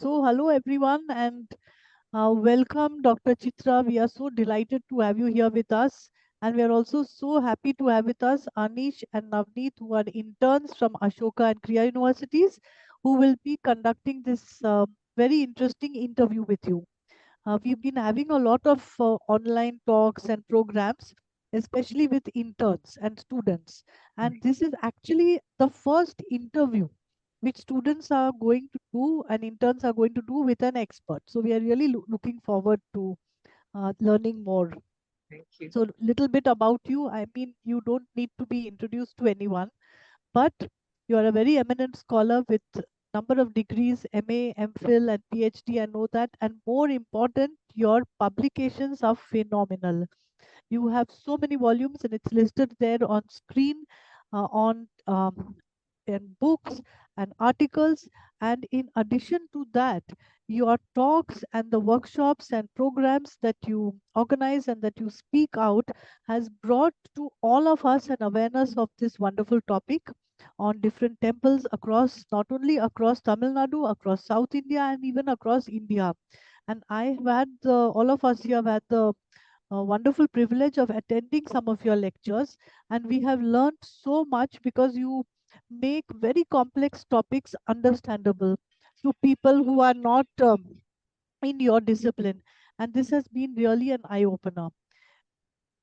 Hello everyone, and welcome Dr. Chithra. We are so delighted to have you here with us, and we are also so happy to have with us Anish and Navneet, who are interns from Ashoka and Kriya universities, who will be conducting this very interesting interview with you. We've been having a lot of online talks and programs, especially with interns and students. And this is actually the first interview which students are going to do and interns are going to do with an expert. So we are really looking forward to learning more. Thank you. So, little bit about you. I mean, you don't need to be introduced to anyone, but you are a very eminent scholar with number of degrees, MA, MPhil, and PhD. I know that, and more important, your publications are phenomenal. You have so many volumes, and it's listed there on screen, on in books and articles. And in addition to that, your talks and the workshops and programs that you organize and that you speak out has brought to all of us an awareness of this wonderful topic on different temples across, not only across Tamil Nadu, across South India, and even across India. And I have had all of us here have had the wonderful privilege of attending some of your lectures, and we have learned so much because you make very complex topics understandable to people who are not in your discipline, and this has been really an eye opener.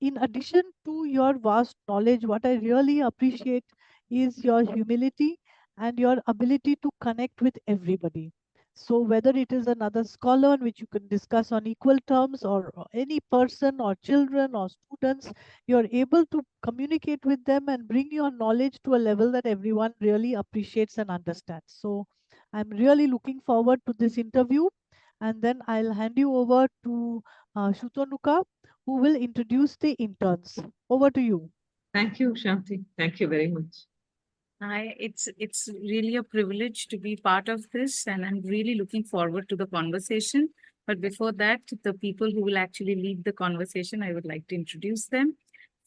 In addition to your vast knowledge, what I really appreciate is your humility and your ability to connect with everybody. So, whether it is another scholar which you can discuss on equal terms, or any person, or children, or students, you're able to communicate with them and bring your knowledge to a level that everyone really appreciates and understands. So, I'm really looking forward to this interview. And then I'll hand you over to Shutonuka, who will introduce the interns. Over to you. Thank you, Shanti. Thank you very much. Hi, it's really a privilege to be part of this, and I'm really looking forward to the conversation. But before that, the people who will actually lead the conversation, I would like to introduce them.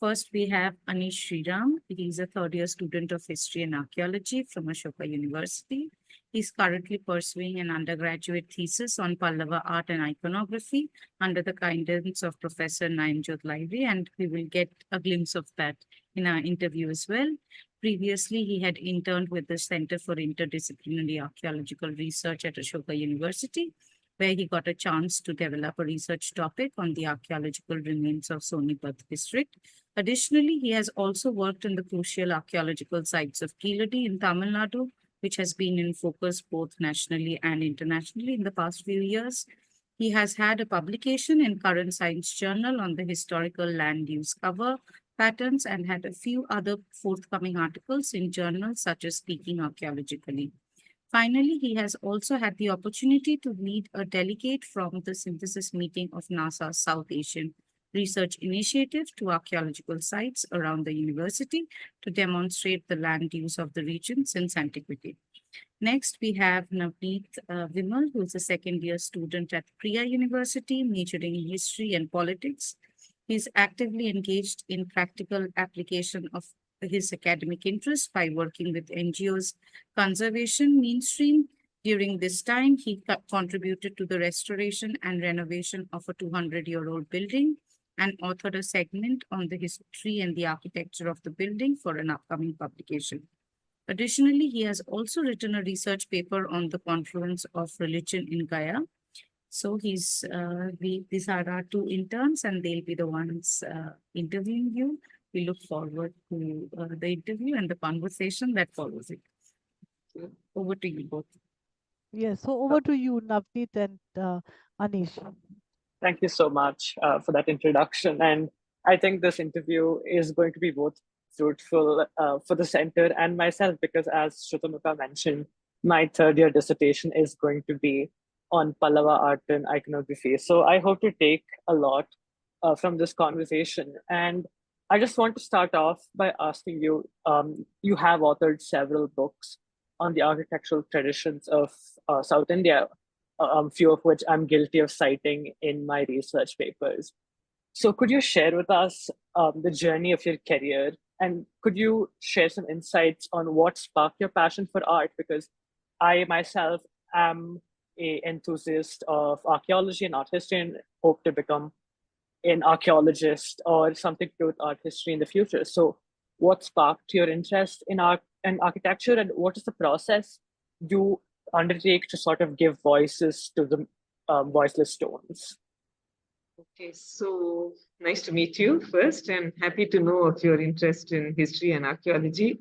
First, we have Anish Sriram. He is a third year student of History and Archaeology from Ashoka University. He's currently pursuing an undergraduate thesis on Pallava art and iconography under the guidance of Professor Nayanjot Lairi, and we will get a glimpse of that in our interview as well. Previously, he had interned with the Center for Interdisciplinary Archaeological Research at Ashoka University, where he got a chance to develop a research topic on the archaeological remains of Sonipat district. Additionally, he has also worked on the crucial archaeological sites of Keeladi in Tamil Nadu, which has been in focus both nationally and internationally in the past few years. He has had a publication in Current Science Journal on the historical land use cover patterns and had a few other forthcoming articles in journals such as Speaking Archaeologically. Finally, he has also had the opportunity to lead a delegate from the synthesis meeting of NASA's South Asian Research Initiative to archaeological sites around the university to demonstrate the land use of the region since antiquity. Next, we have Navneet Vimal, who is a second year student at Kriya University, majoring in history and politics. He is actively engaged in practical application of his academic interests by working with NGOs conservation mainstream. During this time, he contributed to the restoration and renovation of a 200-year-old building and authored a segment on the history and the architecture of the building for an upcoming publication. Additionally, he has also written a research paper on the confluence of religion in Gaya. So these are our two interns, and they'll be the ones interviewing you. We look forward to the interview and the conversation that follows it. Over to you both. Yes, so over to you, Navneet and Anish. Thank you so much for that introduction. And I think this interview is going to be both fruitful for the center and myself, because as Shutanuka mentioned, my third year dissertation is going to be on Pallava art and iconography. So I hope to take a lot from this conversation. And I just want to start off by asking you, you have authored several books on the architectural traditions of South India, few of which I'm guilty of citing in my research papers. So could you share with us the journey of your career, and could you share some insights on what sparked your passion for art? Because I myself am a enthusiast of archaeology and art history and hope to become an archaeologist or something to do with art history in the future. So, what sparked your interest in art and architecture, and what is the process you undertake to sort of give voices to the voiceless stones? Okay, so nice to meet you first, and happy to know of your interest in history and archaeology.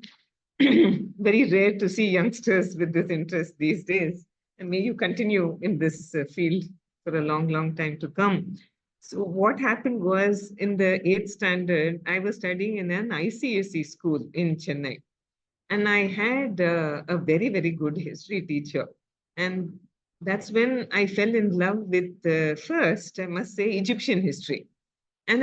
Very rare to see youngsters with this interest these days, and may you continue in this field for a long, long time to come. So what happened was, in the 8th standard, I was studying in an ICSE school in Chennai, and I had a very, very good history teacher. And that's when I fell in love with first, I must say, Egyptian history. And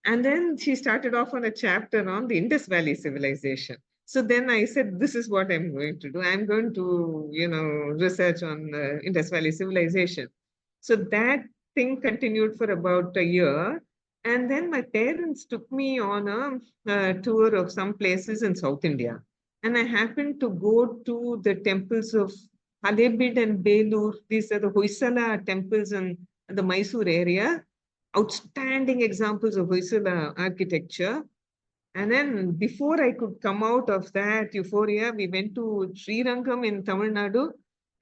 then she started off on a chapter on the Indus Valley civilization. So then I said, this is what I'm going to do. I'm going to, research on Indus Valley civilization. So that thing continued for about a year. And then my parents took me on a tour of some places in South India. And I happened to go to the temples of Halebid and Belur. These are the Hoysala temples in the Mysore area. Outstanding examples of Hoysala architecture. And then before I could come out of that euphoria, we went to Sri Rangam in Tamil Nadu,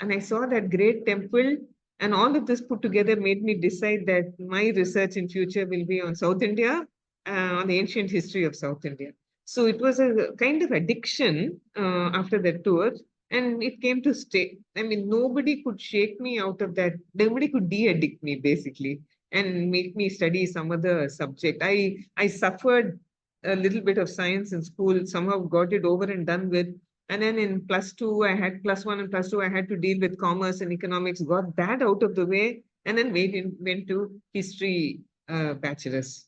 and I saw that great temple. And all of this put together made me decide that my research in future will be on South India, on the ancient history of South India. So it was a kind of addiction after that tour, and it came to stay. I mean, nobody could shake me out of that. Nobody could de-addict me, basically, and make me study some other subject. I suffered a little bit of science in school, somehow got it over and done with. And then in +2, I had +1 and +2, I had to deal with commerce and economics, got that out of the way, and then went to history bachelor's.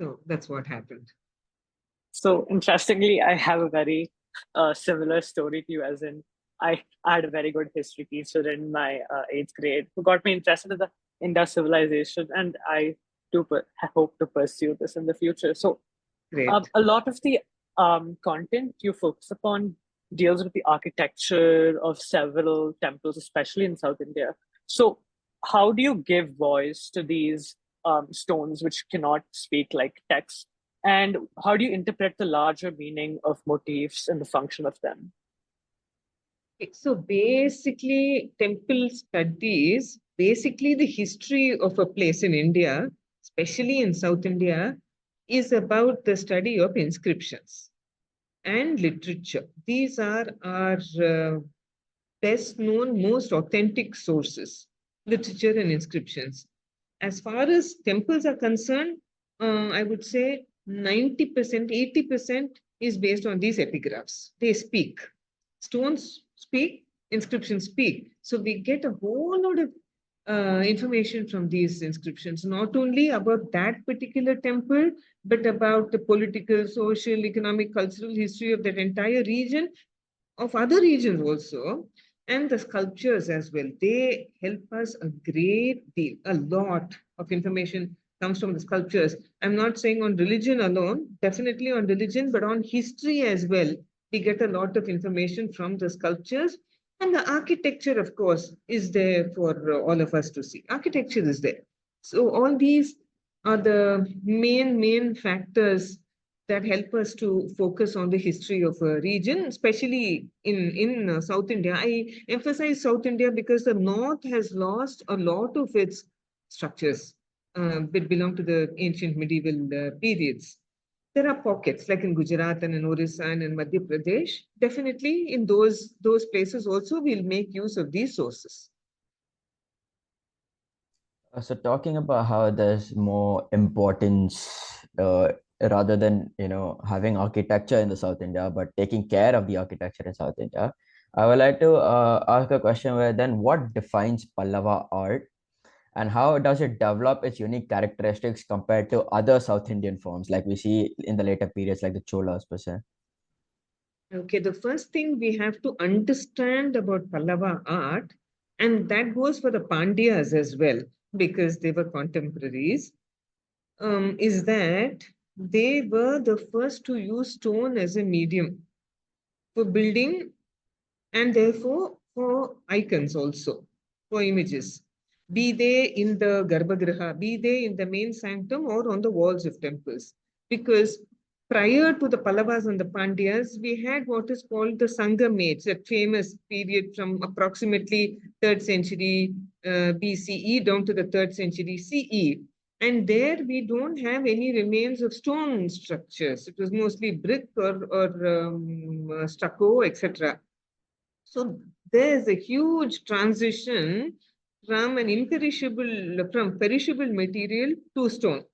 So that's what happened. So interestingly, I have a very similar story to you, as in I had a very good history teacher in my 8th grade who got me interested in the Indus civilization, and I do hope to pursue this in the future. So Great. a lot of the content you focus upon deals with the architecture of several temples, especially in South India. So how do you give voice to these stones which cannot speak like text? And how do you interpret the larger meaning of motifs and the function of them? So basically, temple studies, basically the history of a place in India, especially in South India, is about the study of inscriptions and literature. These are our best known, most authentic sources, literature and inscriptions. As far as temples are concerned, I would say 90%, 80% is based on these epigraphs. They speak. Stones speak, inscriptions speak. So we get a whole lot of information from these inscriptions, not only about that particular temple, but about the political, social, economic, cultural history of that entire region, of other regions also, and the sculptures as well. They help us a great deal. A lot of information comes from the sculptures. I'm not saying on religion alone, definitely on religion, but on history as well. We get a lot of information from the sculptures. And the architecture, of course, is there for all of us to see. Architecture is there. So all these are the main factors that help us to focus on the history of a region, especially in South India. I emphasize South India because the North has lost a lot of its structures that belong to the ancient medieval periods. There are pockets like in Gujarat and in Orissa and in Madhya Pradesh. Definitely in those places also we'll make use of these sources. So talking about how there's more importance rather than having architecture in the South India, but taking care of the architecture in South India, I would like to ask a question where then what defines Pallava art and how does it develop its unique characteristics compared to other South Indian forms like we see in the later periods like the Cholas per se? Okay, the first thing we have to understand about Pallava art, and that goes for the Pandyas as well, because they were contemporaries, is that they were the first to use stone as a medium for building and therefore for icons also, for images, be they in the Garbhagriha, be they in the main sanctum or on the walls of temples. Because prior to the Pallavas and the Pandyas, we had what is called the Sangam age, that famous period from approximately 3rd century BCE down to the 3rd century CE. And there we don't have any remains of stone structures. It was mostly brick or stucco, etc. So there's a huge transition from perishable material to stone.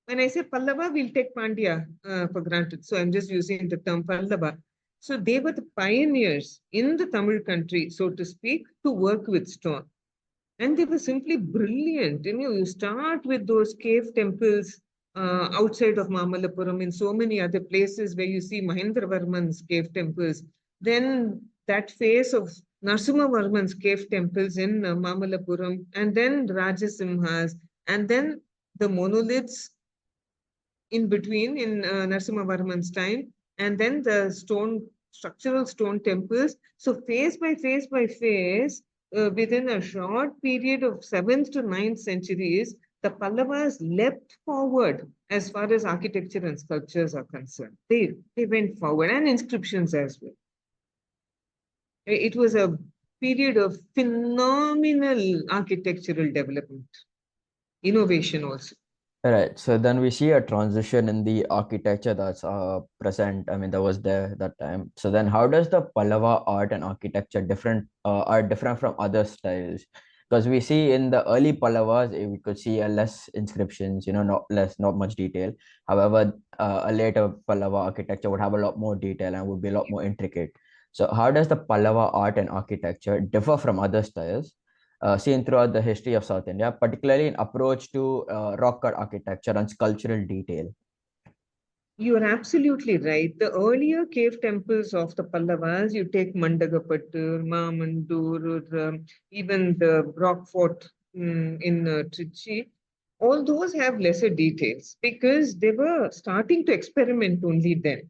When I say Pallava, we'll take Pandya for granted. So I'm just using the term Pallava. So they were the pioneers in the Tamil country, so to speak, to work with stone. And they were simply brilliant. You start with those cave temples outside of Mahabalipuram, in so many other places where you see Mahendravarman's cave temples. Then that phase of Narasimhavarman's cave temples in Mahabalipuram, and then Rajasimhas, and then the monoliths in between in Narasimhavarman's time, and then the structural stone temples. So phase by phase by phase, within a short period of 7th to 9th centuries, the Pallavas leapt forward as far as architecture and sculptures are concerned. They went forward, and inscriptions as well. It was a period of phenomenal architectural development, innovation also. Right. So then we see a transition in the architecture that's present. I mean, that was there that time. So then how does the Pallava art and architecture are different from other styles? Because we see in the early Pallavas, we could see a less inscriptions, not much detail. However, a later Pallava architecture would have a lot more detail and would be a lot more intricate. So how does the Pallava art and architecture differ from other styles seen throughout the history of South India, particularly in approach to rock cut architecture and sculptural detail? You are absolutely right. The earlier cave temples of the Pallavas, you take Mandagapattu, Mamandur, or even the rock fort in Trichy, all those have lesser details because they were starting to experiment only then.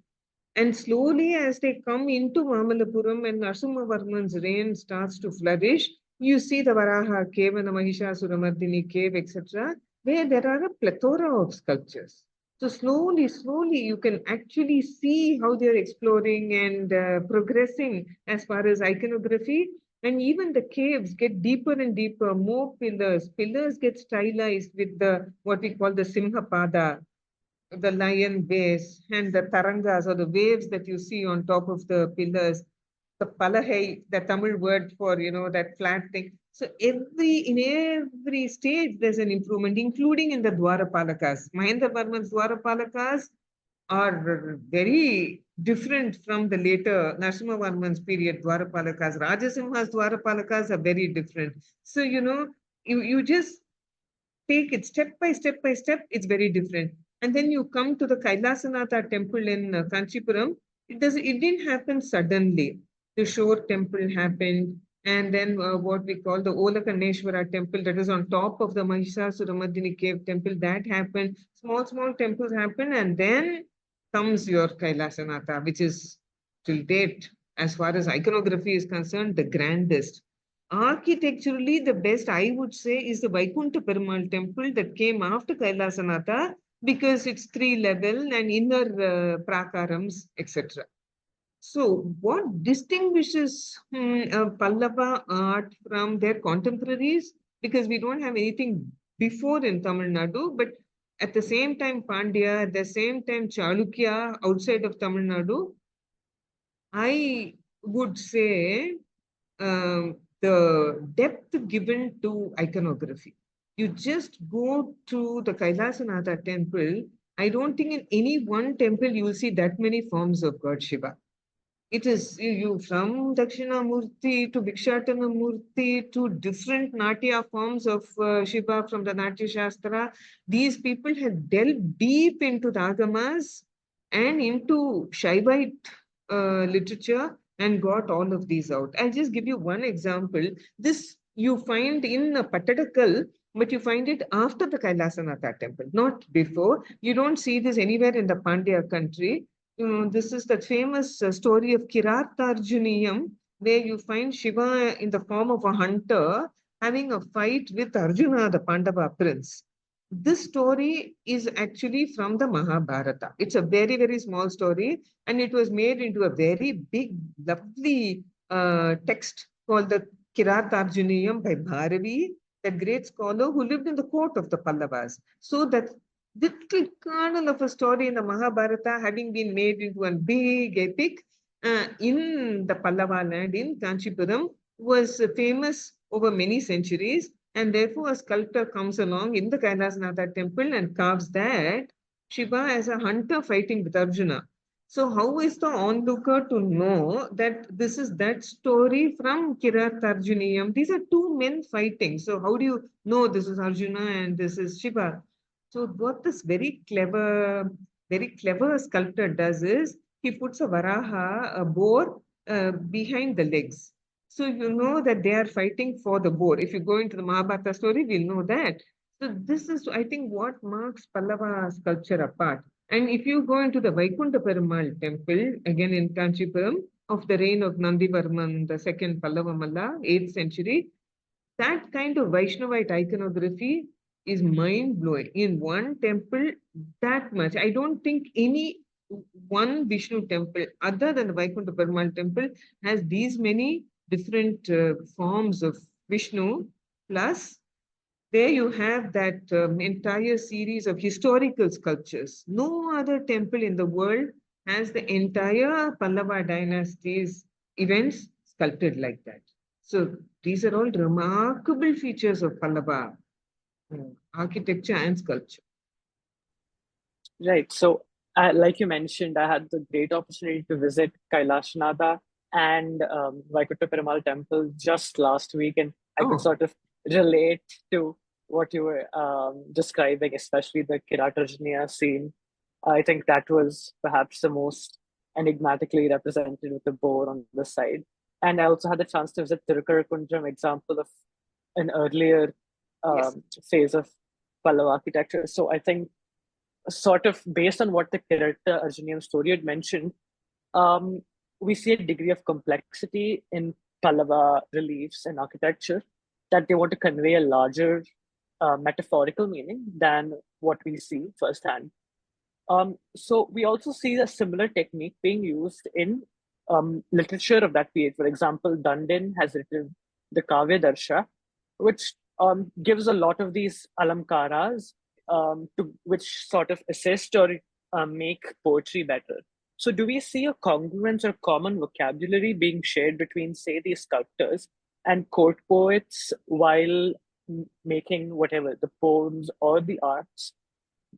And slowly, as they come into Mahabalipuram and Narasimhavarman's reign starts to flourish, you see the Varaha cave and the Mahishasuramardini cave, etc., where there are a plethora of sculptures. So slowly, you can actually see how they're exploring and progressing as far as iconography. And even the caves get deeper and deeper, more pillars. Pillars get stylized with the what we call the Simhapada, the lion base, and the tarangas or the waves that you see on top of the pillars, the palahai, the Tamil word for, that flat thing. So in every stage, there's an improvement, including in the Dwarapalakas. Mahendravarman's Dwarapalakas are very different from the later Narasimhavarman's period Dwarapalakas. Rajasimha's Dwarapalakas are very different. So, you just take it step by step by step, it's very different. And then you come to the Kailasanatha temple in Kanchipuram. It didn't happen suddenly. The shore temple happened, and then what we call the Olakaneshwara temple that is on top of the Mahishasuramardini cave temple, that happened. Small temples happen, and then comes your Kailasanatha, which is till date, as far as iconography is concerned, the grandest. Architecturally, the best I would say is the Vaikuntha Perumal temple that came after Kailasanatha because it's 3-level and inner prakarams, etc. So, what distinguishes Pallava art from their contemporaries? Because we don't have anything before in Tamil Nadu, but at the same time Pandya, at the same time Chalukya outside of Tamil Nadu, I would say the depth given to iconography. You just go to the Kailasanatha temple. I don't think in any one temple you will see that many forms of God Shiva. It is you from Dakshinamurti to Bhikshatanamurti to different Natya forms of Shiva from the Natya Shastra. These people have delved deep into the Agamas and into Shaivite literature and got all of these out. I'll just give you one example. This you find in Pattadakal, but you find it after the Kailasanatha temple, not before. You don't see this anywhere in the Pandya country. This is the famous story of Kiratharjuniyam, where you find Shiva in the form of a hunter having a fight with Arjuna, the Pandava prince. This story is actually from the Mahabharata. It's a very, very small story, and it was made into a very big, lovely text called the Kiratarjuniyam by Bharavi, the great scholar who lived in the court of the Pallavas. So that little kernel of a story in the Mahabharata having been made into a big epic in the Pallava land in Kanchipuram was famous over many centuries, and therefore a sculptor comes along in the Kailasnatha temple and carves that Shiva as a hunter fighting with Arjuna. So how is the onlooker to know that this is that story from Kiratarjuniyam? These are two men fighting. So how do you know this is Arjuna and this is Shiva? So what this very clever sculptor does is he puts a varaha, a boar, behind the legs. So you know that they are fighting for the boar. If you go into the Mahabharata story, we'll know that. So this is, I think, what marks Pallava sculpture apart. And if you go into the Vaikunta Perumal temple, again in Kanchipuram, of the reign of Nandivarman, the second Pallava Malla, 8th century, that kind of Vaishnavite iconography is mind blowing. In one temple, that much. I don't think any one Vishnu temple, other than the Vaikunta Perumal temple, has these many different forms of Vishnu. Plus, there you have that entire series of historical sculptures. No other temple in the world has the entire Pallava dynasty's events sculpted like that. So these are all remarkable features of Pallava architecture and sculpture. Right. So, like you mentioned, I had the great opportunity to visit Kailasnatha and Vaikunta Perumal temple just last week, and I could sort of relate to what you were describing, especially the Kiratarjuniya scene. I think that was perhaps the most enigmatically represented with the boar on the side. And I also had the chance to visit Tirukarakunjam, example of an earlier phase of Pallava architecture. So I think sort of based on what the Kirata Arjunian story had mentioned, we see a degree of complexity in Pallava reliefs and architecture that they want to convey a larger metaphorical meaning than what we see firsthand. So we also see a similar technique being used in literature of that period. For example, Dandin has written the Kavya Darsha, which gives a lot of these alamkaras which sort of assist or make poetry better. So do we see a congruence or common vocabulary being shared between, say, these sculptors and court poets while making whatever, the poems or the arts,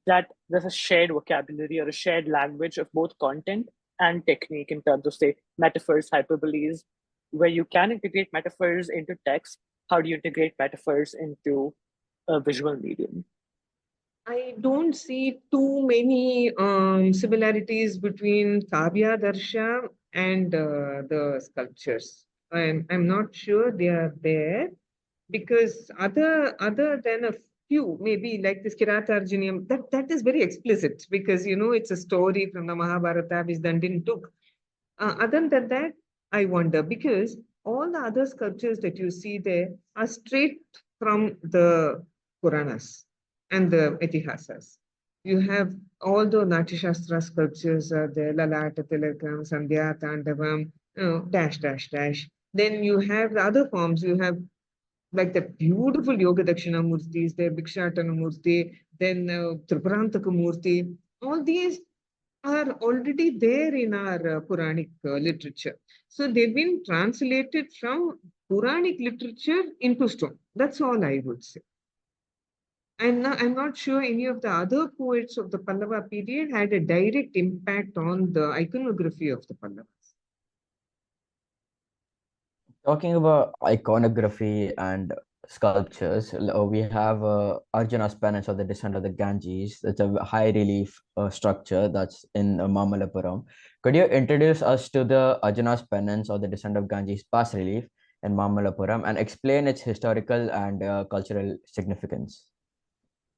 that there's a shared vocabulary or a shared language of both content and technique in terms of, say, metaphors, hyperboles, where you can integrate metaphors into text? How do you integrate metaphors into a visual medium? I don't see too many similarities between Kavya Darsha and the sculptures. I'm not sure they are there, because other than a few, maybe like this Kiratarjuniam, that is very explicit, because it's a story from the Mahabharata which Dandin took. Other than that, I wonder, because all the other sculptures that you see there are straight from the Puranas and the Itihasas. You have all the Natyashastra sculptures are there, Lalata Tilakam, Sandhya Tandavam, dash, dash, dash. Then you have the other forms. You have like the beautiful Yoga Dakshina Murtis, there, Bhikshatana Murti, then Tripurantaka Murti. All these are already there in our Puranic literature. So they've been translated from Puranic literature into stone. That's all I would say. I'm not sure any of the other poets of the Pallava period had a direct impact on the iconography of the Pallavas. Talking about iconography and sculptures, we have Arjuna's penance or the descent of the Ganges. It's a high relief structure that's in Mahabalipuram. Could you introduce us to the Arjuna's penance or the descent of Ganges bas relief in Mahabalipuram and explain its historical and cultural significance?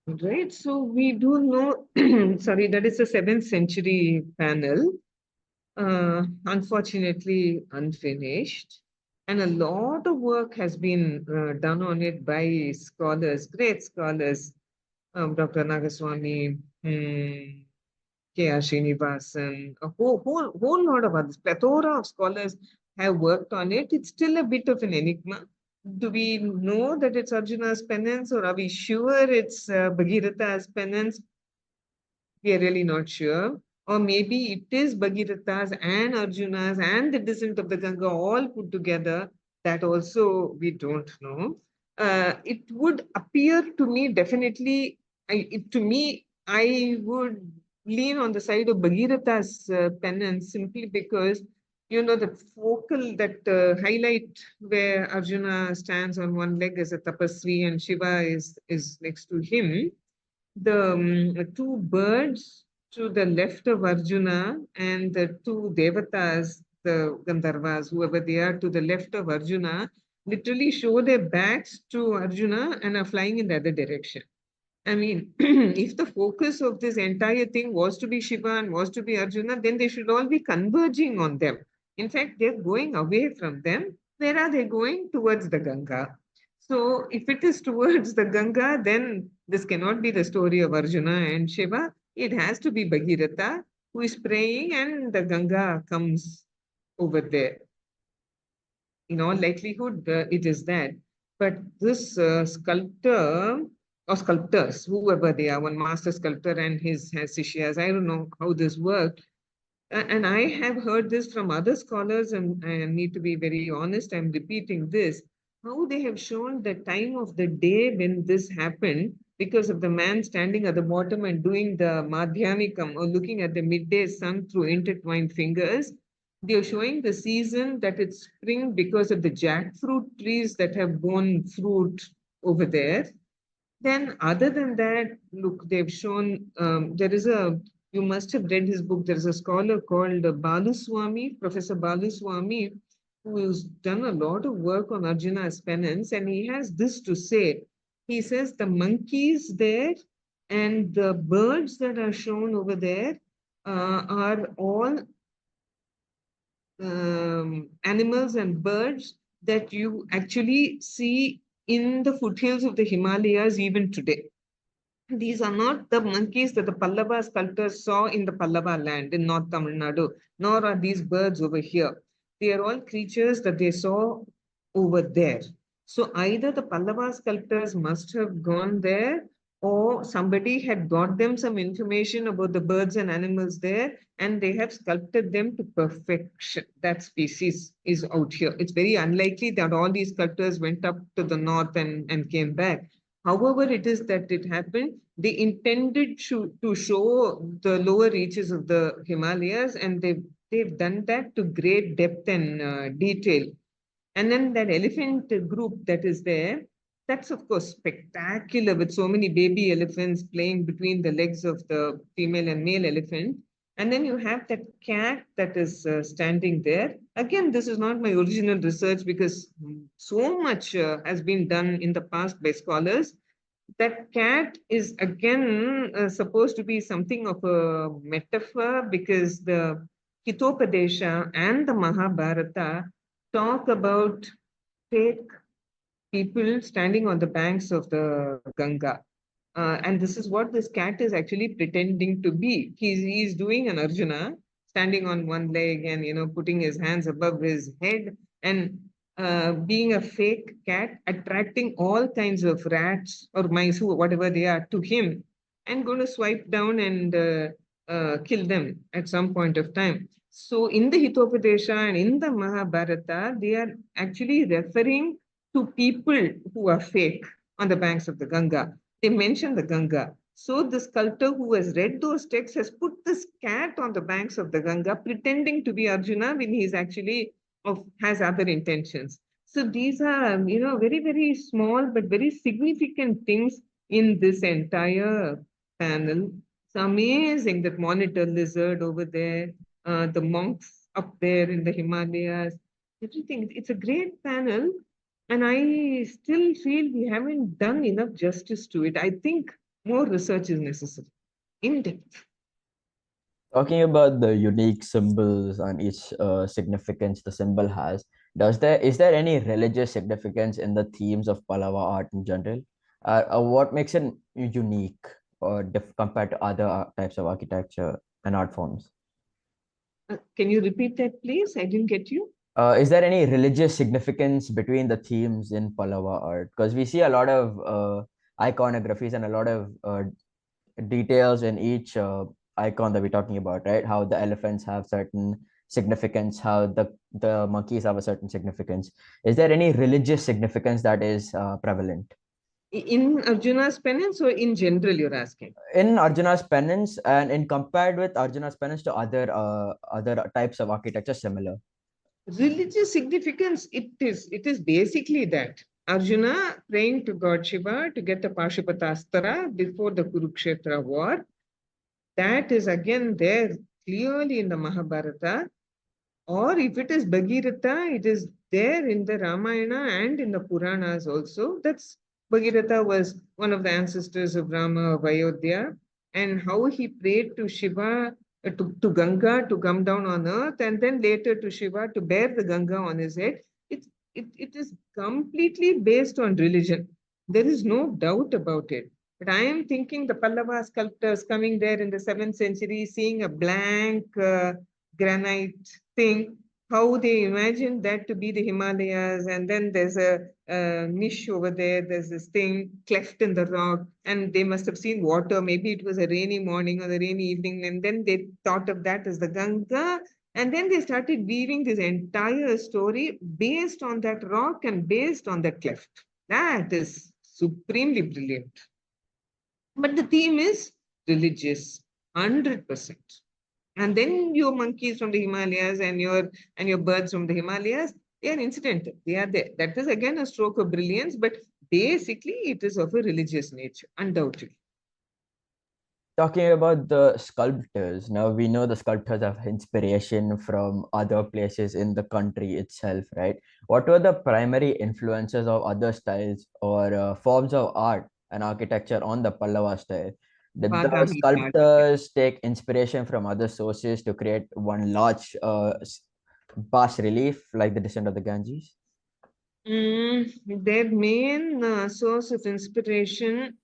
Right, so we do know, sorry, that is a 7th century panel, unfortunately unfinished. And a lot of work has been done on it by scholars, great scholars, Dr. Nagaswamy, K.R. Srinivasan, a whole lot of others, plethora of scholars have worked on it. It's still a bit of an enigma. Do we know that it's Arjuna's penance, or are we sure it's Bhagirath's penance? We are really not sure. Or maybe it is Bhagirathas and Arjunas and the descent of the Ganga all put together. That also we don't know. It would appear to me definitely, to me, I would lean on the side of Bhagirathas penance simply because, the focal, that highlight where Arjuna stands on one leg as a tapasvi and Shiva is next to him, the two birds to the left of Arjuna and the two devatas, the Gandharvas, whoever they are, to the left of Arjuna, literally show their backs to Arjuna and are flying in the other direction. I mean, if the focus of this entire thing was to be Shiva and was to be Arjuna, then they should all be converging on them. In fact, they're going away from them. Where are they going? Towards the Ganga. So if it is towards the Ganga, then this cannot be the story of Arjuna and Shiva. It has to be Bhagirath who is praying and the Ganga comes over there. In all likelihood, it is that. But this sculptor or sculptors, whoever they are, one master sculptor and his sishyas, I don't know how this worked. And I have heard this from other scholars, and I need to be very honest, I'm repeating this, how they have shown the time of the day when this happened because of the man standing at the bottom and doing the madhyamikam, or looking at the midday sun through intertwined fingers. They are showing the season that it's spring because of the jackfruit trees that have borne fruit over there. Then, other than that, look, they've shown you must have read his book. There's a scholar called Baluswamy, Professor Baluswamy, who's done a lot of work on Arjuna's penance, and he has this to say. He says the monkeys there and the birds that are shown over there are all animals and birds that you actually see in the foothills of the Himalayas even today. These are not the monkeys that the Pallava sculptors saw in the Pallava land in North Tamil Nadu, nor are these birds over here. They are all creatures that they saw over there. So either the Pallava sculptors must have gone there, or somebody had got them some information about the birds and animals there, and they have sculpted them to perfection. That species is out here. It's very unlikely that all these sculptors went up to the north and came back. However it is that it happened, they intended to show the lower reaches of the Himalayas, and they've done that to great depth and detail. And then that elephant group that is there, that's of course spectacular, with so many baby elephants playing between the legs of the female and male elephant. And then you have that cat that is standing there. Again, this is not my original research because so much has been done in the past by scholars. That cat is again supposed to be something of a metaphor, because the Hitopadesha and the Mahabharata talk about fake people standing on the banks of the Ganga. And this is what this cat is actually pretending to be. He's doing an Arjuna, standing on one leg and, putting his hands above his head and being a fake cat, attracting all kinds of rats or mice, whatever they are, to him, and going to swipe down and kill them at some point of time. So in the Hitopadesha and in the Mahabharata, they are actually referring to people who are fake on the banks of the Ganga. They mention the Ganga. So the sculptor who has read those texts has put this cat on the banks of the Ganga, pretending to be Arjuna when he's actually has other intentions. So these are, very, very small but very significant things in this entire panel. It's amazing that monitor lizard over there, the monks up there in the Himalayas, everything. It's a great panel. And I still feel we haven't done enough justice to it. I think more research is necessary, in depth. Talking about the unique symbols and each significance the symbol has, is there any religious significance in the themes of Pallava art in general? What makes it unique or compared to other types of architecture and art forms? Can you repeat that, please? I didn't get you. Is there any religious significance between the themes in Pallava art? Because we see a lot of iconographies and a lot of details in each icon that we're talking about, right? How the elephants have certain significance, how the monkeys have a certain significance. Is there any religious significance that is prevalent? In Arjuna's penance or in general, you're asking? In Arjuna's penance and in compared with Arjuna's penance to other types of architecture similar. Religious significance, it is basically that Arjuna praying to God Shiva to get the Pashupatastra before the Kurukshetra war. That is again there clearly in the Mahabharata. Or if it is Bhagirath, it is there in the Ramayana and in the Puranas also. That's Bhagirath was one of the ancestors of Rama of Ayodhya, and how he prayed to Shiva, to Ganga to come down on earth, and then later to Shiva to bear the Ganga on his head. It is completely based on religion. There is no doubt about it. But I am thinking the Pallava sculptors coming there in the 7th century, seeing a blank granite thing, how they imagine that to be the Himalayas, and then there's a niche over there, there's this thing cleft in the rock, and they must have seen water. Maybe it was a rainy morning or a rainy evening, and then they thought of that as the Ganga, and then they started weaving this entire story based on that rock and based on that cleft. That is supremely brilliant. But the theme is religious, 100%. And then your monkeys from the Himalayas and your birds from the Himalayas, they are incidental. They are there. That is again a stroke of brilliance, but basically it is of a religious nature, undoubtedly. Talking about the sculptors, now we know the sculptors have inspiration from other places in the country itself, right? What were the primary influences of other styles or forms of art and architecture on the Pallava style? Did the Badami art. sculptors take inspiration from other sources to create one large bas relief like the Descent of the Ganges? Their main source of inspiration,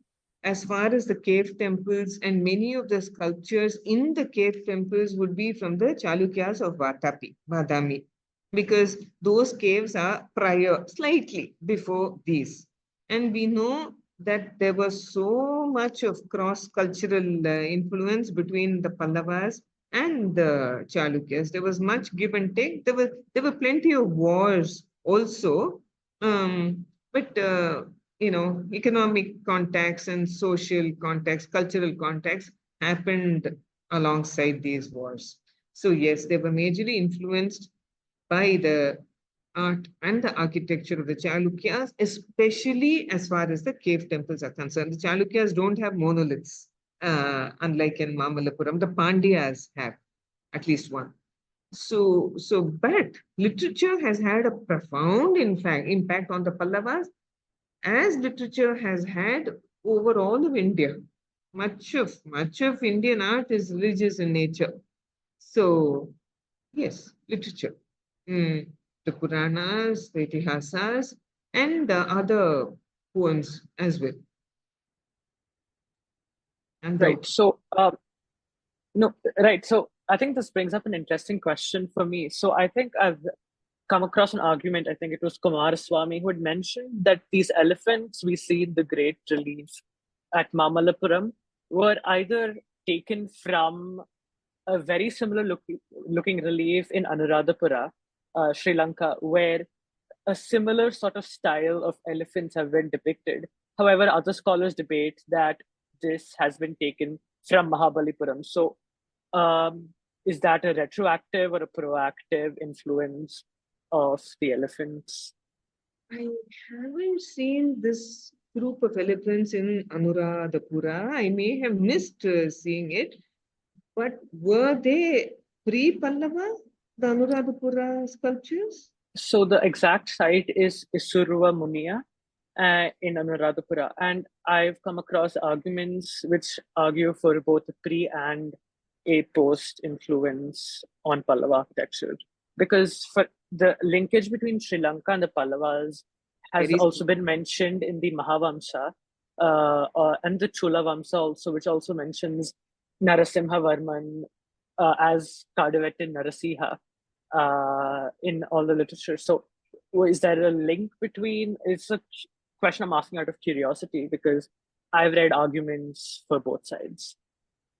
as far as the cave temples and many of the sculptures in the cave temples, would be from the Chalukyas of Badami, because those caves are prior, slightly before these. And we know that there was so much of cross-cultural influence between the Pallavas and the Chalukyas. There was much give and take. There were plenty of wars also. But economic contacts and social contacts, cultural contacts happened alongside these wars. So yes, they were majorly influenced by the art and the architecture of the Chalukyas, especially as far as the cave temples are concerned. The Chalukyas don't have monoliths, unlike in Mahabalipuram. The Pandyas have at least one. But literature has had a profound, impact on the Pallavas, as literature has had over all of India. Much of Indian art is religious in nature. So, yes, literature. The Puranas, the Itihasas, and the other poems as well. And Right. So, no, right. So I think this brings up an interesting question for me. So I think I've come across an argument, I think it was Kumaraswamy, who had mentioned that these elephants we see in the great relief at Mahabalipuram were either taken from a very similar looking relief in Anuradhapura, Sri Lanka, where a similar sort of style of elephants have been depicted. However, other scholars debate that this has been taken from Mahabalipuram. So is that a retroactive or a proactive influence of the elephants? I haven't seen this group of elephants in Anuradhapura. I may have missed seeing it, but were they pre-Pallava, the Anuradhapura sculptures? So the exact site is Isurva Munia in Anuradhapura. And I've come across arguments which argue for both a pre and a post influence on Pallava architecture. Because the linkage between Sri Lanka and the Pallavas has Very also been mentioned in the Mahavamsa and the Chola Vamsa also, which also mentions Narasimha Varman as Kadavettin Narasiha in all the literature. So is there a link between, it's a question I'm asking out of curiosity because I've read arguments for both sides.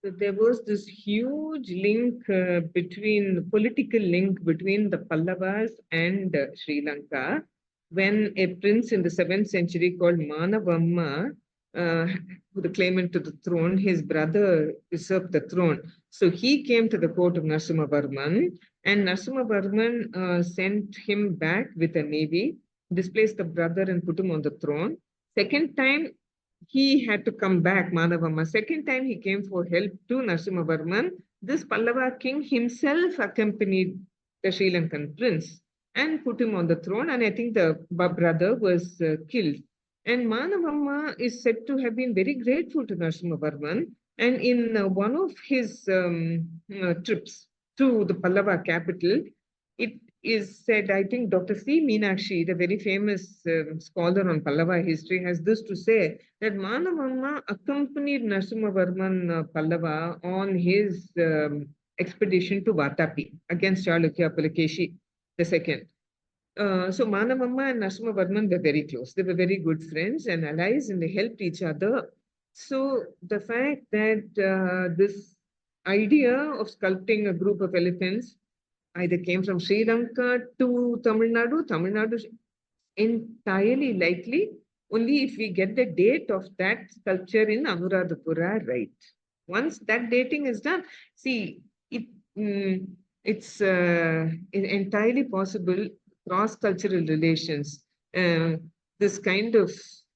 So there was this huge link political link between the Pallavas and Sri Lanka when a prince in the 7th century called Manavamma, the claimant to the throne, his brother usurped the throne. So he came to the court of Narasimhavarman, and Narasimhavarman sent him back with a navy, displaced the brother and put him on the throne. Second time, he had to come back, Manavamma. Second time he came for help to Narasimhavarman. This Pallava king himself accompanied the Sri Lankan prince and put him on the throne. And I think the brother was killed. And Manavamma is said to have been very grateful to Narasimhavarman. And in one of his trips to the Pallava capital, it is said, I think Dr. C. Meenakshi, the very famous scholar on Pallava history, has this to say that Manavamma accompanied Narasimhavarman Pallava on his expedition to Vatapi against Chalukya Pulakeshi II. So Manavamma and Narasimhavarman were very close. They were very good friends and allies, and they helped each other. So the fact that this idea of sculpting a group of elephants either came from Sri Lanka to Tamil Nadu entirely likely, only if we get the date of that sculpture in Anuradhapura right. Once that dating is done, see, it's entirely possible cross-cultural relations. This kind of,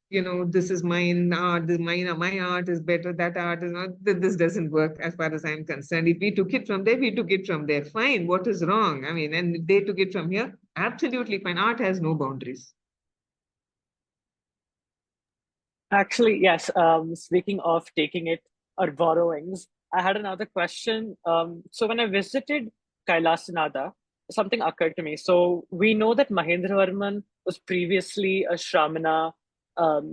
this is mine art, my art is better, that art is not, this doesn't work as far as I'm concerned. If we took it from there, we took it from there. Fine, what is wrong? I mean, and they took it from here, absolutely fine. Art has no boundaries. Actually, yes. Speaking of taking it or borrowings, I had another question. So when I visited Kailasanada, something occurred to me. So we know that Mahendravarman was previously a Shramana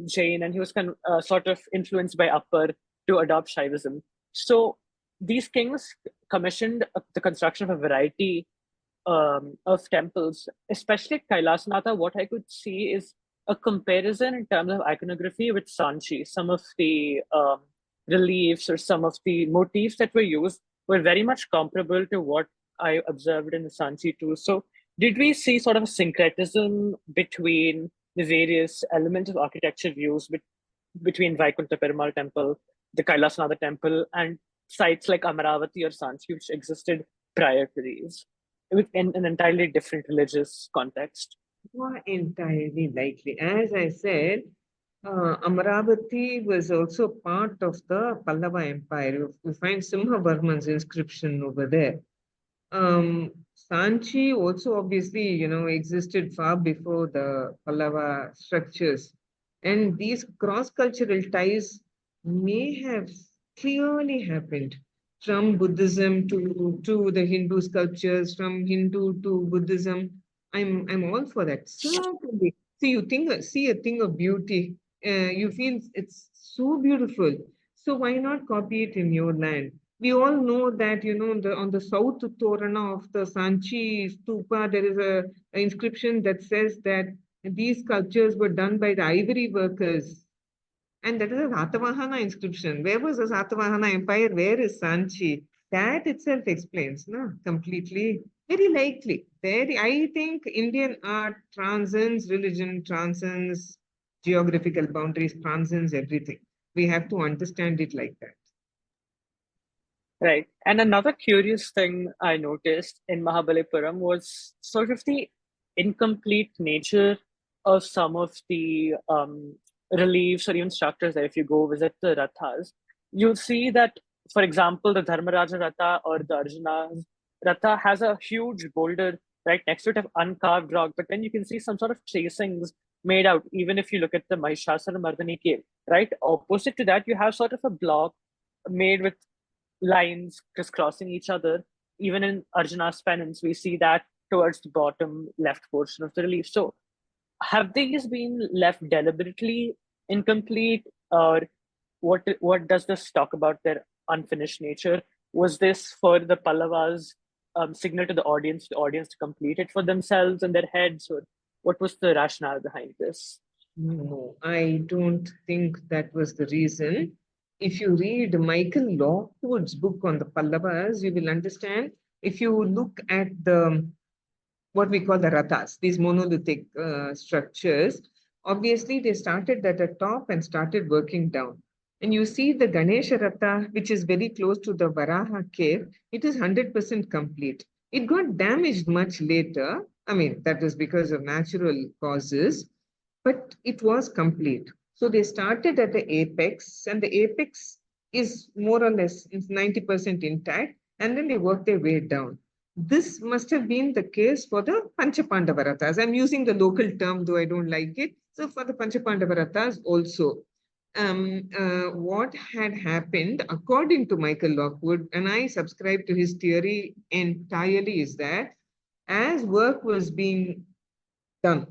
Jain, and he was sort of influenced by Appar to adopt Shaivism. So these kings commissioned the construction of a variety of temples, especially Kailasanada. What I could see is a comparison in terms of iconography with Sanchi. Some of the reliefs or some of the motifs that were used were very much comparable to what I observed in the Sanchi too. So did we see sort of a syncretism between the various elements of architecture used between Vaikuntha Perumal temple, the Kailasanada temple, and sites like Amaravati or Sanchi, which existed prior to these, in an entirely different religious context? Not entirely likely. As I said, Amaravati was also part of the Pallava Empire. You find Simhavarman's inscription over there. Sanchi also obviously, existed far before the Pallava structures. And these cross-cultural ties may have clearly happened from Buddhism to the Hindu sculptures, from Hindu to Buddhism. I'm all for that. Certainly. See a thing of beauty. You feel it's so beautiful. So why not copy it in your land? We all know that, on the south Torana of the Sanchi Stupa, there is an inscription that says that these sculptures were done by the ivory workers. And that is a Satavahana inscription. Where was the Satavahana Empire? Where is Sanchi? That itself explains, no, completely. Very likely. I think Indian art transcends religion, transcends geographical boundaries, transcends everything. We have to understand it like that. Right. And another curious thing I noticed in Mahabalipuram was sort of the incomplete nature of some of the reliefs or even structures there. If you go visit the Rathas, you'll see that, for example, the Dharmaraja Ratha or the Arjuna's Ratha has a huge boulder right next to it of uncarved rock, but then you can see some sort of tracings made out, even if you look at the Mahishasura Mardani cave, right? Opposite to that, you have sort of a block made with lines crisscrossing each other. Even in Arjuna's penance, we see that towards the bottom left portion of the relief. So have these been left deliberately incomplete, or what does this talk about their unfinished nature? Was this for the Pallavas signal to the audience to complete it for themselves in their heads, or what was the rationale behind this? No, I don't think that was the reason. If you read Michael Lockwood's book on the Pallavas, you will understand. If you look at the what we call the rathas, these monolithic structures, obviously they started at the top and started working down. And you see the Ganesha Ratha, which is very close to the Varaha cave, it is 100% complete. It got damaged much later. I mean, that is because of natural causes, but it was complete. So they started at the apex, and the apex is more or less 90% intact, and then they worked their way down. This must have been the case for the Panchapandavarathas. I'm using the local term, though I don't like it. So for the Panchapandavarathas also, what had happened, according to Michael Lockwood, and I subscribe to his theory entirely, is that as work was being done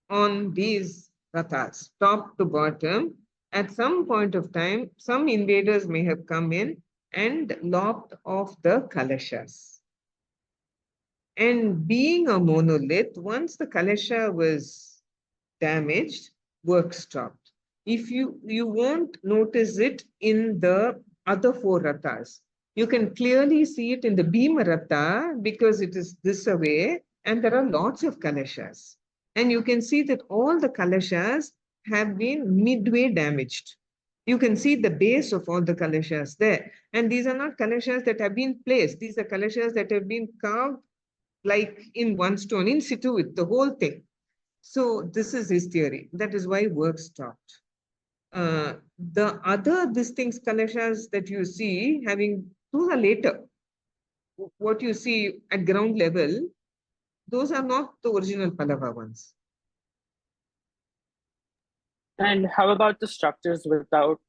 on these rathas, top to bottom, at some point of time, some invaders may have come in and lopped off the kalashas. And being a monolith, once the kalasha was damaged, work stopped. If you won't notice it in the other four rathas. You can clearly see it in the Bhima Ratha because it is this away, and there are lots of kalashas. And you can see that all the kalashas have been midway damaged. You can see the base of all the kalashas there. And these are not kalashas that have been placed. These are kalashas that have been carved like in one stone, in situ with the whole thing. So this is his theory. That is why work stopped. The other distinct kalashas that you see having, those are later. What you see at ground level, those are not the original Pallava ones. And how about the structures without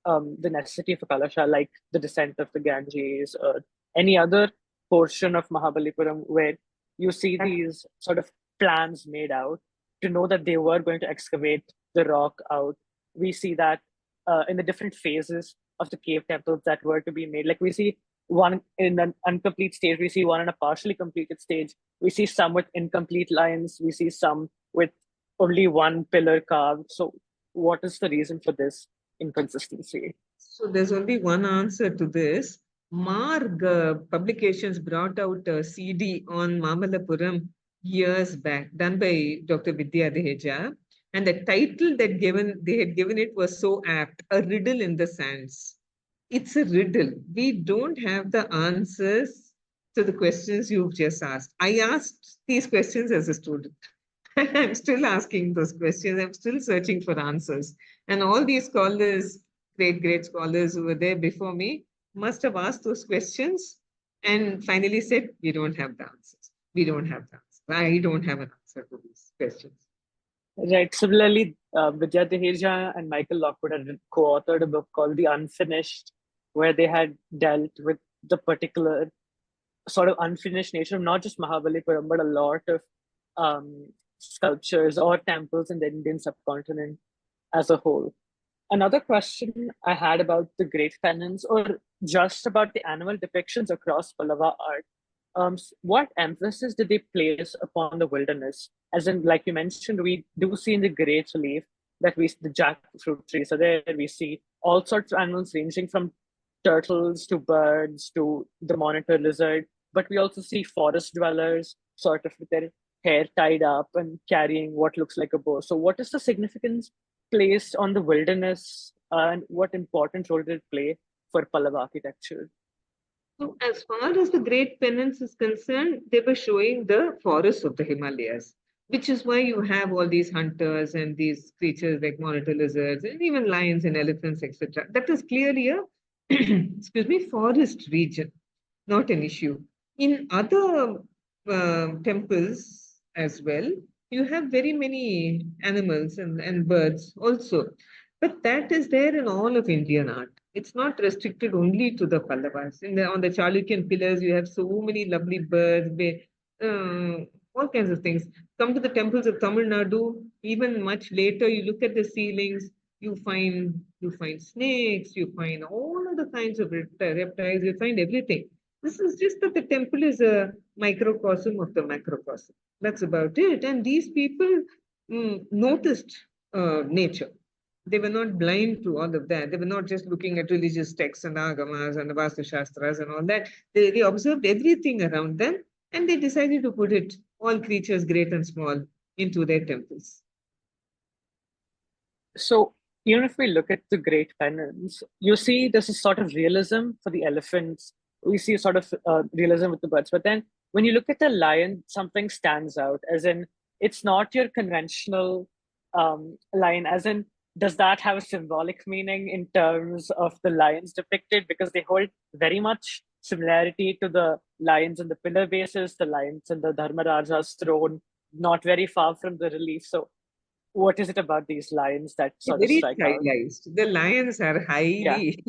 the necessity of a kalasha, like the descent of the Ganges or any other portion of Mahabalipuram where you see these sort of plans made out to know that they were going to excavate the rock out? We see that in the different phases of the cave temples that were to be made. Like we see one in an incomplete stage, we see one in a partially completed stage, we see some with incomplete lines, we see some with only one pillar carved. So what is the reason for this inconsistency? So there's only one answer to this. Marg Publications brought out a CD on Mahabalipuram years back, done by Dr. Vidya Deheja. And the title that they had given it was so apt, A Riddle in the Sands. It's a riddle. We don't have the answers to the questions you've just asked. I asked these questions as a student. I'm still asking those questions. I'm still searching for answers. And all these scholars, great scholars who were there before me, must have asked those questions and finally said, we don't have the answers. We don't have the answer. I don't have an answer to these questions. Right. Similarly, Vidya Deheja and Michael Lockwood had co-authored a book called The Unfinished, where they had dealt with the particular sort of unfinished nature of not just Mahabalipuram, but a lot of sculptures or temples in the Indian subcontinent as a whole. Another question I had about the Great Penance, or just about the animal depictions across Pallava art, what emphasis did they place upon the wilderness? As in, like you mentioned, we do see in the Great Relief that the jackfruit trees are there. We see all sorts of animals ranging from turtles to birds to the monitor lizard, but we also see forest dwellers sort of with their hair tied up and carrying what looks like a bow. So what is the significance placed on the wilderness and what important role did it play for Pallava architecture? So as far as the Great Penance is concerned, they were showing the forests of the Himalayas, which is why you have all these hunters and these creatures like monitor lizards and even lions and elephants, etc. That is clearly a excuse me, forest region, not an issue. In other temples as well, you have very many animals and birds also. But that is there in all of Indian art. It's not restricted only to the Pallavas. On the Chalukyan pillars, you have so many lovely birds. all kinds of things. Come to the temples of Tamil Nadu, even much later, you look at the ceilings, you find snakes, you find all of the kinds of reptiles, you find everything. This is just that the temple is a microcosm of the macrocosm. That's about it. And these people noticed nature. They were not blind to all of that. They were not just looking at religious texts and agamas and the Vastu Shastras and all that. They observed everything around them and they decided to put it, all creatures great and small, into their temples. So even if we look at the great penance, you see there's a sort of realism for the elephants. We see a sort of realism with the birds. But then when you look at the lion, something stands out, as in it's not your conventional lion, as in does that have a symbolic meaning in terms of the lions depicted? Because they hold very much similarity to the lions in the pillar bases, the lions in the Dharmaraja's throne, not very far from the relief. So what is it about these lions that sort of Very strike out? stylized. The lions are highly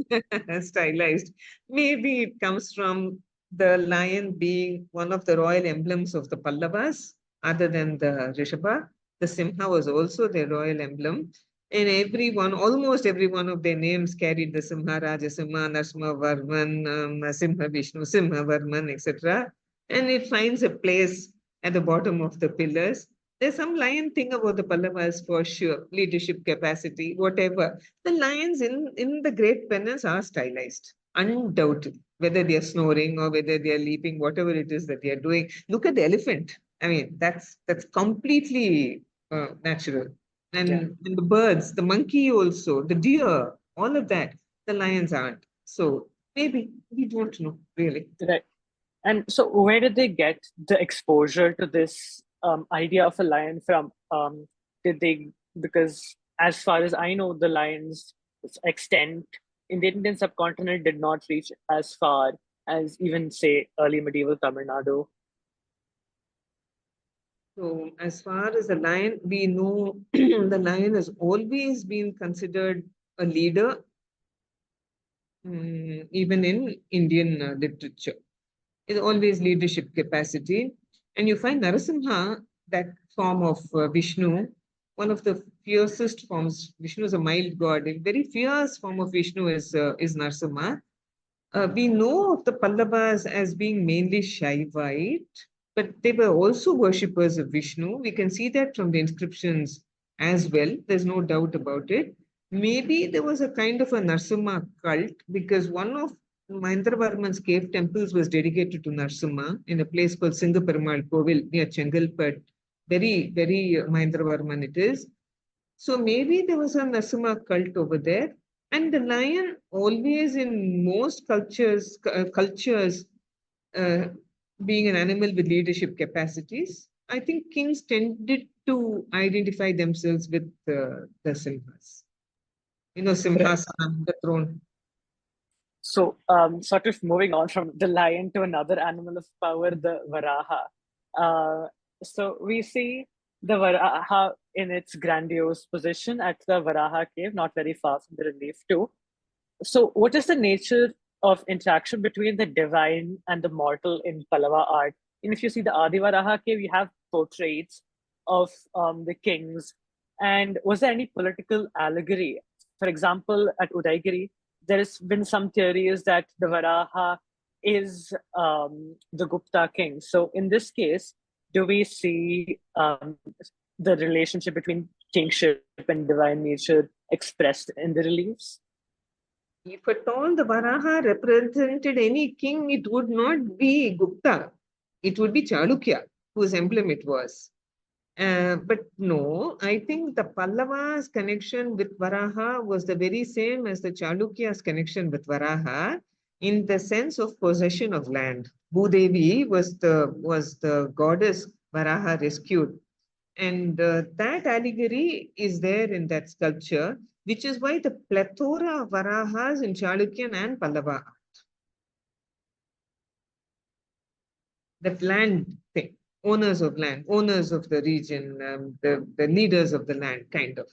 stylized. Maybe it comes from the lion being one of the royal emblems of the Pallavas, other than the Rishabha. The Simha was also their royal emblem. And almost every one of their names carried the Simha, Rajasimha, Narsimha Varman, Simha Vishnu, Simha Varman, etc. And it finds a place at the bottom of the pillars. There's some lion thing about the Pallavas for sure, leadership capacity, whatever. The lions in the Great Penance are stylized, undoubtedly, whether they are snoring or whether they are leaping, whatever it is that they are doing. Look at the elephant. I mean, that's completely natural. And the birds, the monkey also, the deer, all of that, the lions aren't. So maybe we don't know really. Right. And so where did they get the exposure to this idea of a lion from? Because as far as I know, the lion's extent in the Indian subcontinent did not reach as far as even, say, early medieval Tamil Nadu. So as far as the lion, we know the lion has always been considered a leader, even in Indian literature. It's always leadership capacity. And you find Narasimha, that form of Vishnu, one of the fiercest forms. Vishnu is a mild god. A very fierce form of Vishnu is Narasimha. We know of the Pallavas as being mainly Shaivite, but they were also worshippers of Vishnu. We can see that from the inscriptions as well. There's no doubt about it. Maybe there was a kind of a Narasimha cult because one of Mahendravarman's cave temples was dedicated to Narasimha in a place called Singaperumal Kovil near Chengalpet. Very, very Mahendravarman it is. So maybe there was a Narasimha cult over there. And the lion always in most cultures, uh, being an animal with leadership capacities, I think kings tended to identify themselves with the simhas. Simhasana, the throne. So, sort of moving on from the lion to another animal of power, the Varaha. So we see the Varaha in its grandiose position at the Varaha cave, not very far from the relief too. So what is the nature of interaction between the divine and the mortal in Pallava art? And if you see the Adi Varaha cave, you have portraits of the kings. And was there any political allegory? For example, at Udaigiri, there has been some theories that the Varaha is the Gupta king. So in this case, do we see the relationship between kingship and divine nature expressed in the reliefs? If at all the Varaha represented any king, it would not be Gupta. It would be Chalukya, whose emblem it was. But no, I think the Pallava's connection with Varaha was the very same as the Chalukya's connection with Varaha in the sense of possession of land. Bhudevi was the goddess Varaha rescued. And that allegory is there in that sculpture, which is why the plethora of Varahas in Chalukyan and Pallava art. That land thing, owners of land, owners of the region, the leaders of the land, kind of.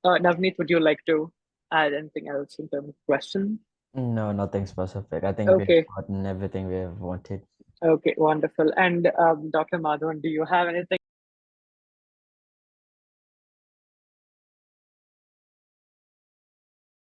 Navneet, would you like to add anything else in terms of questions? No, nothing specific. I think we've Okay. gotten everything we have wanted. Okay, wonderful. And Dr. Madhavan, do you have anything